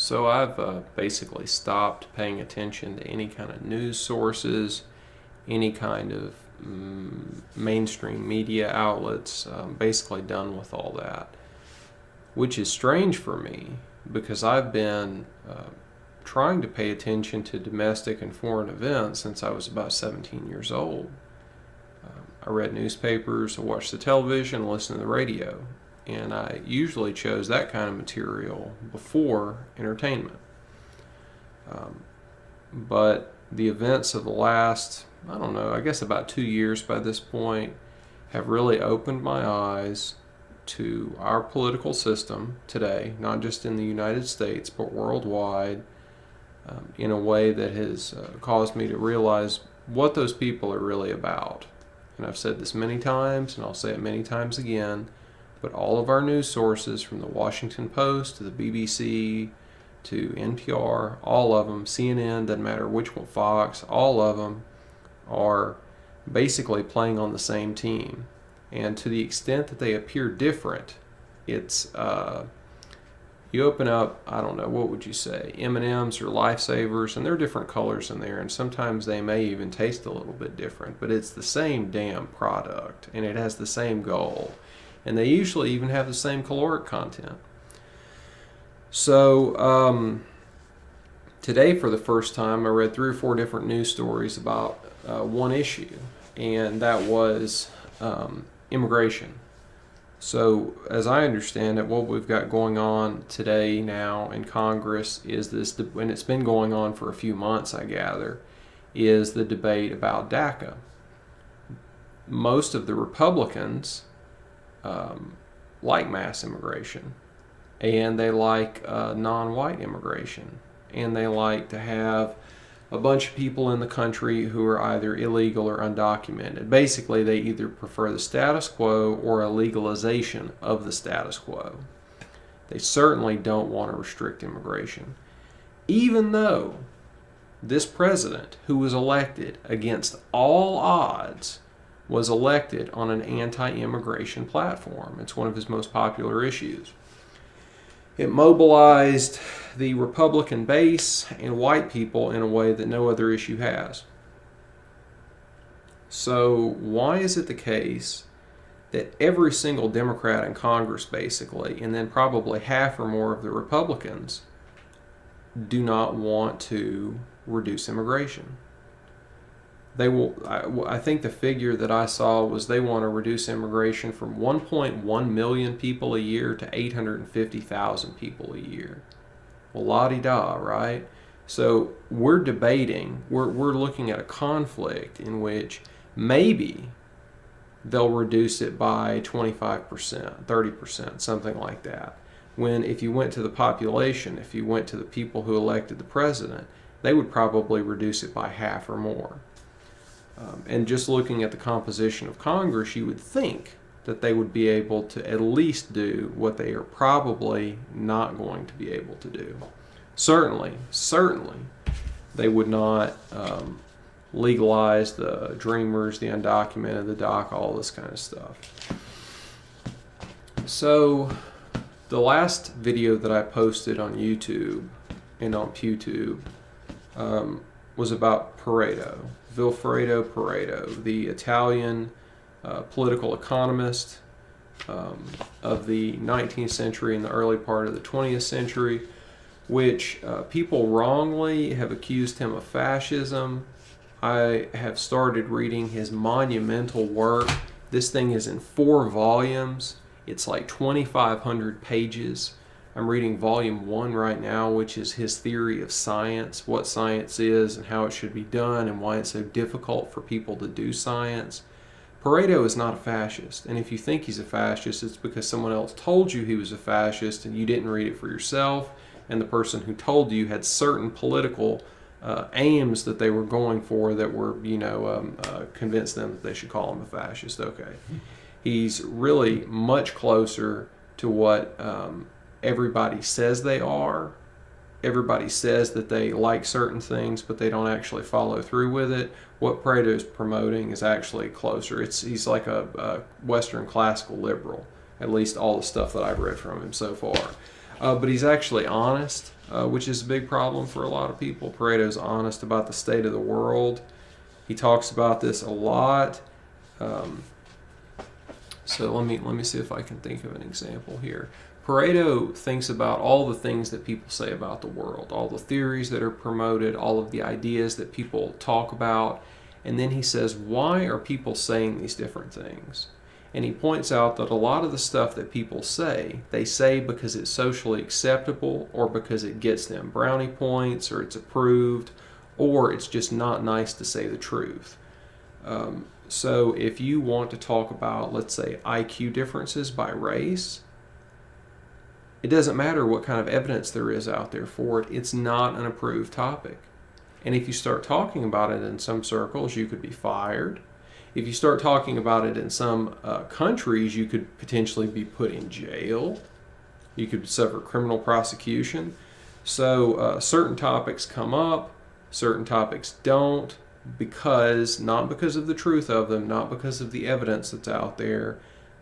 So I've basically stopped paying attention to any kind of news sources, any kind of mainstream media outlets. Basically done with all that, which is strange for me because I've been trying to pay attention to domestic and foreign events since I was about 17 years old. I read newspapers, I watched the television, I listened to the radio, and I usually chose that kind of material before entertainment. But the events of the last, I don't know, I guess about 2 years by this point, have really opened my eyes to our political system today, not just in the United States, but worldwide, in a way that has caused me to realize what those people are really about. And I've said this many times, and I'll say it many times again, but all of our news sources, from the Washington Post to the BBC to NPR, all of them, CNN, doesn't matter which one, Fox, all of them are basically playing on the same team. And to the extent that they appear different, it's you open up, I don't know, what would you say, M&Ms or Lifesavers, and they're different colors in there, and sometimes they may even taste a little bit different, but it's the same damn product, and it has the same goal, and they usually even have the same caloric content. So today, for the first time, I read 3 or 4 different news stories about one issue, and that was immigration. So, as I understand it, what we've got going on today now in Congress is this, and it's been going on for a few months, I gather, is the debate about DACA. Most of the Republicans like mass immigration, and they like non-white immigration, and they like to have a bunch of people in the country who are either illegal or undocumented. Basically, they either prefer the status quo or a legalization of the status quo. They certainly don't want to restrict immigration. Even though this president, who was elected against all odds, was elected on an anti-immigration platform. It's one of his most popular issues. It mobilized the Republican base and white people in a way that no other issue has. So why is it the case that every single Democrat in Congress, basically, and then probably half or more of the Republicans, do not want to reduce immigration? They will. I think the figure that I saw was they want to reduce immigration from 1.1 million people a year to 850,000 people a year. Well, la-di-da, right? So we're debating, we're looking at a conflict in which maybe they'll reduce it by 25%, 30%, something like that. When if you went to the population, if you went to the people who elected the president, they would probably reduce it by half or more. And just looking at the composition of Congress, you would think that they would be able to at least do what they are probably not going to be able to do. Certainly, they would not legalize the dreamers, the undocumented, the DACA, all this kind of stuff. So the last video that I posted on YouTube and on PewTube was about Pareto. Vilfredo Pareto, the Italian political economist of the 19th century and the early part of the 20th century, which people wrongly have accused him of fascism. I have started reading his monumental work. This thing is in 4 volumes. It's like 2,500 pages. I'm reading volume 1 right now, which is his theory of science, what science is and how it should be done and why it's so difficult for people to do science. Pareto is not a fascist, and if you think he's a fascist, it's because someone else told you he was a fascist and you didn't read it for yourself, and the person who told you had certain political aims that they were going for that were, convinced them that they should call him a fascist. Okay. He's really much closer to what everybody says they are. Everybody says that they like certain things, but they don't actually follow through with it. What Pareto is promoting is actually closer. He's like a Western classical liberal, at least all the stuff that I've read from him so far. But he's actually honest, which is a big problem for a lot of people. Pareto's honest about the state of the world. He talks about this a lot. So let me see if I can think of an example here. Pareto thinks about all the things that people say about the world, all the theories that are promoted, all of the ideas that people talk about, and then he says, why are people saying these different things? And he points out that a lot of the stuff that people say, they say because it's socially acceptable or because it gets them brownie points or it's approved or it's just not nice to say the truth. So if you want to talk about, let's say, IQ differences by race, it doesn't matter what kind of evidence there is out there for it. It's not an approved topic. And if you start talking about it in some circles, you could be fired. If you start talking about it in some countries, you could potentially be put in jail. You could suffer criminal prosecution. So certain topics come up, certain topics don't, not because of the truth of them, not because of the evidence that's out there,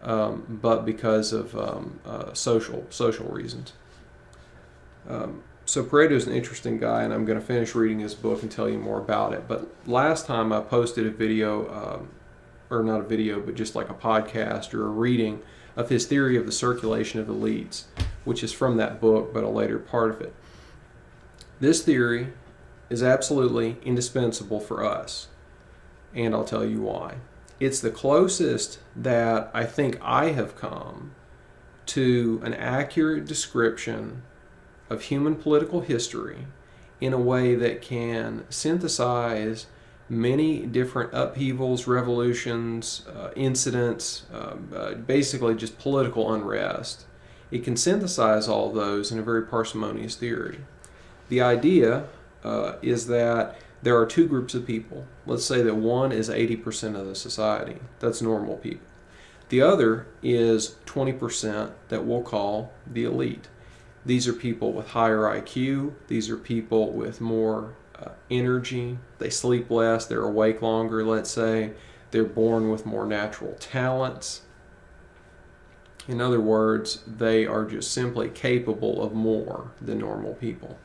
but because of social reasons. So Pareto is an interesting guy, and I'm going to finish reading his book and tell you more about it. But last time I posted a video, or not a video, but just like a podcast or a reading of his theory of the circulation of elites, which is from that book, but a later part of it. This theory is absolutely indispensable for us, and I'll tell you why. It's the closest that I think I have come to an accurate description of human political history in a way that can synthesize many different upheavals, revolutions, incidents, basically just political unrest. It can synthesize all of those in a very parsimonious theory. The idea is that there are two groups of people. Let's say that one is 80% of the society. That's normal people. The other is 20% that we'll call the elite. These are people with higher IQ. These are people with more energy. They sleep less. They're awake longer, let's say. They're born with more natural talents. In other words, they are just simply capable of more than normal people.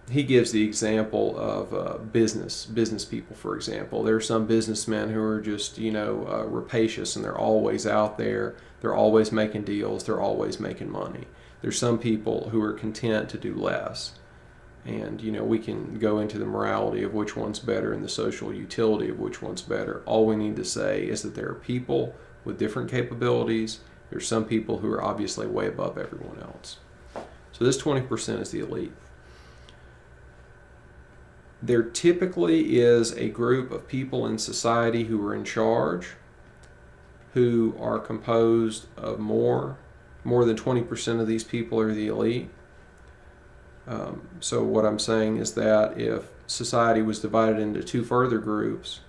He gives the example of business people, for example. There are some businessmen who are just, rapacious, and they're always out there. They're always making deals. They're always making money. There's some people who are content to do less. And, we can go into the morality of which one's better and the social utility of which one's better. All we need to say is that there are people with different capabilities. There's some people who are obviously way above everyone else. So this 20% is the elite. There typically is a group of people in society who are in charge, who are composed of more than 20% of these people are the elite. So what I'm saying is that if society was divided into two further groups,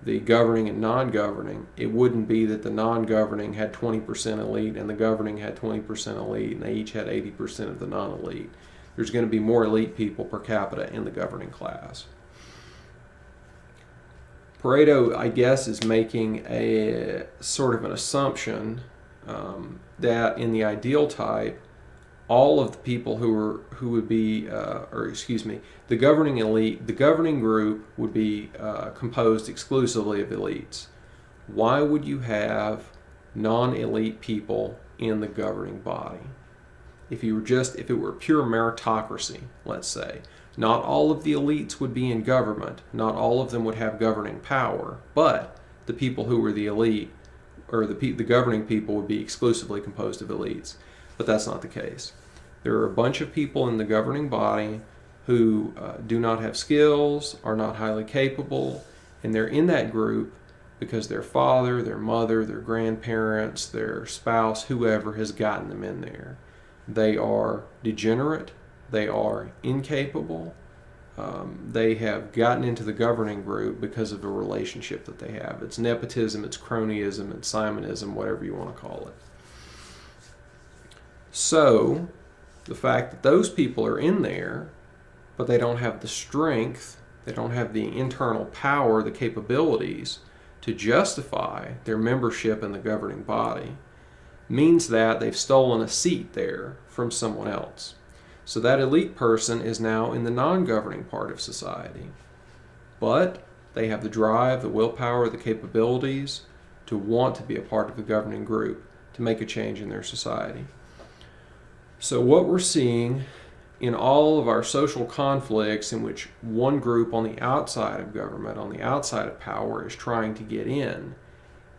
the governing and non-governing, it wouldn't be that the non-governing had 20% elite and the governing had 20% elite and they each had 80% of the non-elite. There's going to be more elite people per capita in the governing class. Pareto, I guess, is making a sort of an assumption that in the ideal type, all of the people who would be, the governing elite, the governing group would be composed exclusively of elites. Why would you have non-elite people in the governing body? If it were pure meritocracy, let's say, not all of the elites would be in government, not all of them would have governing power, but the people who were the elite, or the governing people, would be exclusively composed of elites. But that's not the case. There are a bunch of people in the governing body who do not have skills, are not highly capable, and they're in that group because their father, their mother, their grandparents, their spouse, whoever has gotten them in there. They are degenerate, they are incapable, they have gotten into the governing group because of the relationship that they have. It's nepotism, it's cronyism, it's Simonism, whatever you want to call it. So, the fact that those people are in there, but they don't have the strength, they don't have the internal power, the capabilities to justify their membership in the governing body, means that they've stolen a seat there from someone else. So that elite person is now in the non-governing part of society. But they have the drive, the willpower, the capabilities to want to be a part of the governing group, to make a change in their society. So what we're seeing in all of our social conflicts in which one group on the outside of government, on the outside of power, is trying to get in,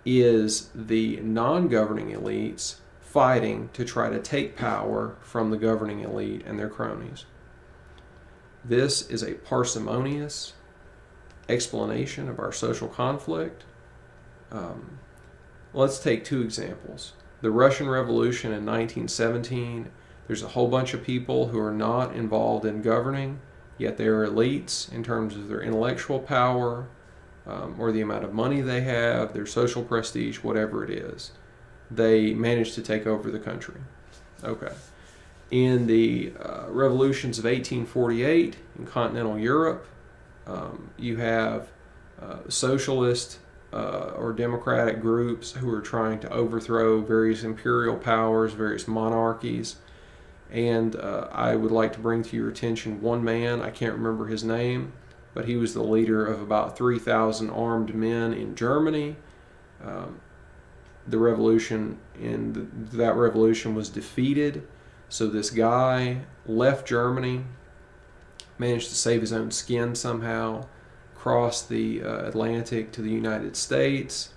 is the non-governing elites fighting to try to take power from the governing elite and their cronies. This is a parsimonious explanation of our social conflict. Let's take two examples. The Russian Revolution in 1917, there's a whole bunch of people who are not involved in governing, yet they're elites in terms of their intellectual power, or the amount of money they have, their social prestige, whatever it is. They managed to take over the country. Okay. In the revolutions of 1848 in continental Europe, you have socialist or democratic groups who are trying to overthrow various imperial powers, various monarchies. And I would like to bring to your attention one man, I can't remember his name, but he was the leader of about 3,000 armed men in Germany. The revolution that revolution was defeated. So this guy left Germany, managed to save his own skin somehow, crossed the Atlantic to the United States,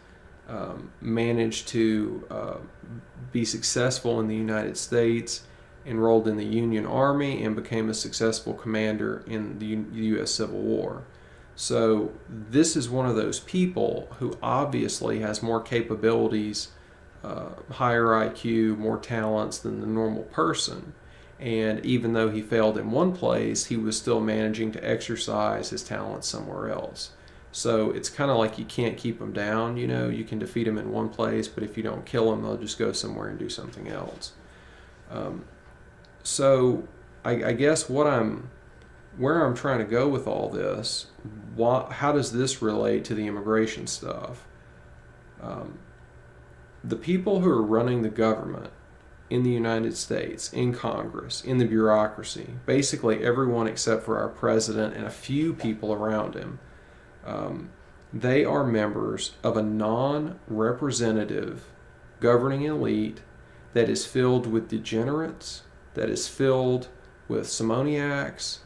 managed to be successful in the United States, enrolled in the Union Army, and became a successful commander in the U.S. Civil War. So this is one of those people who obviously has more capabilities, higher IQ, more talents than the normal person. And even though he failed in one place, he was still managing to exercise his talents somewhere else. So it's kind of like you can't keep them down. You know, you can defeat them in one place, but if you don't kill them, they'll just go somewhere and do something else. So I guess where I'm trying to go with all this, how does this relate to the immigration stuff? The people who are running the government in the United States, in Congress, in the bureaucracy, basically everyone except for our president and a few people around him, they are members of a non-representative governing elite that is filled with degenerates, that is filled with simoniacs,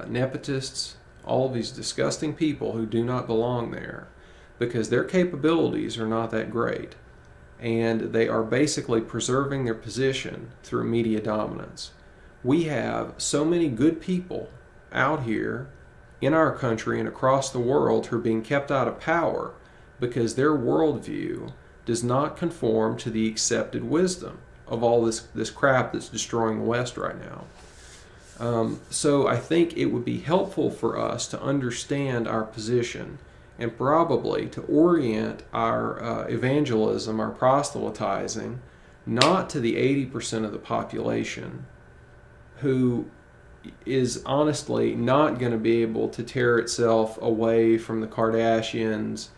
nepotists, all of these disgusting people who do not belong there because their capabilities are not that great. And they are basically preserving their position through media dominance. We have so many good people out here in our country and across the world who are being kept out of power because their worldview does not conform to the accepted wisdom of all this crap that's destroying the West right now. So I think it would be helpful for us to understand our position and probably to orient our evangelism, our proselytizing, not to the 80% of the population who is honestly not going to be able to tear itself away from the Kardashians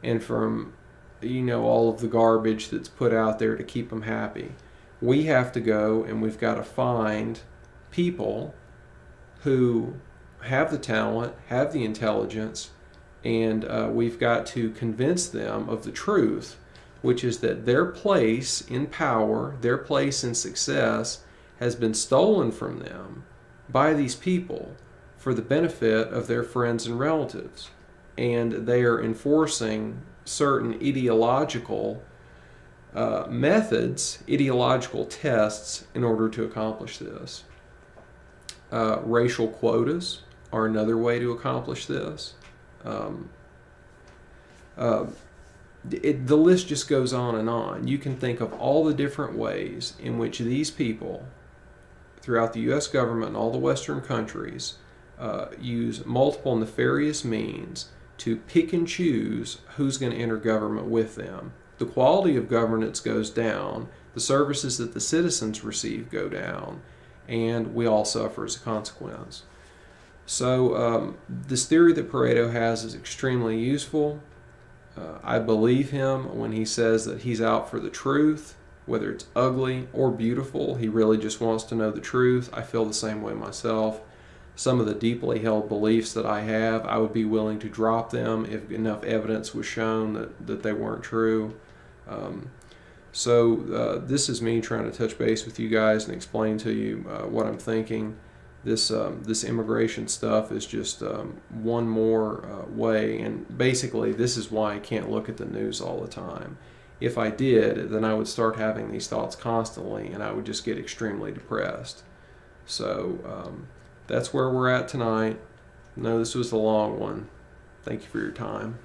and from, all of the garbage that's put out there to keep them happy. We have to go and we've got to find people who have the talent, have the intelligence, and we've got to convince them of the truth, which is that their place in power, their place in success, has been stolen from them by these people for the benefit of their friends and relatives. And they are enforcing certain ideological methods, ideological tests in order to accomplish this. Racial quotas are another way to accomplish this. The list just goes on and on. You can think of all the different ways in which these people throughout the U.S. government and all the Western countries use multiple nefarious means to pick and choose who's going to enter government with them. The quality of governance goes down, the services that the citizens receive go down, and we all suffer as a consequence. So this theory that Pareto has is extremely useful. I believe him when he says that he's out for the truth, whether it's ugly or beautiful. He really just wants to know the truth. I feel the same way myself. Some of the deeply held beliefs that I have, I would be willing to drop them if enough evidence was shown that they weren't true. This is me trying to touch base with you guys and explain to you what I'm thinking. This immigration stuff is just one more way, and basically this is why I can't look at the news all the time. If I did, then I would start having these thoughts constantly, and I would just get extremely depressed. So that's where we're at tonight. No, this was a long one. Thank you for your time.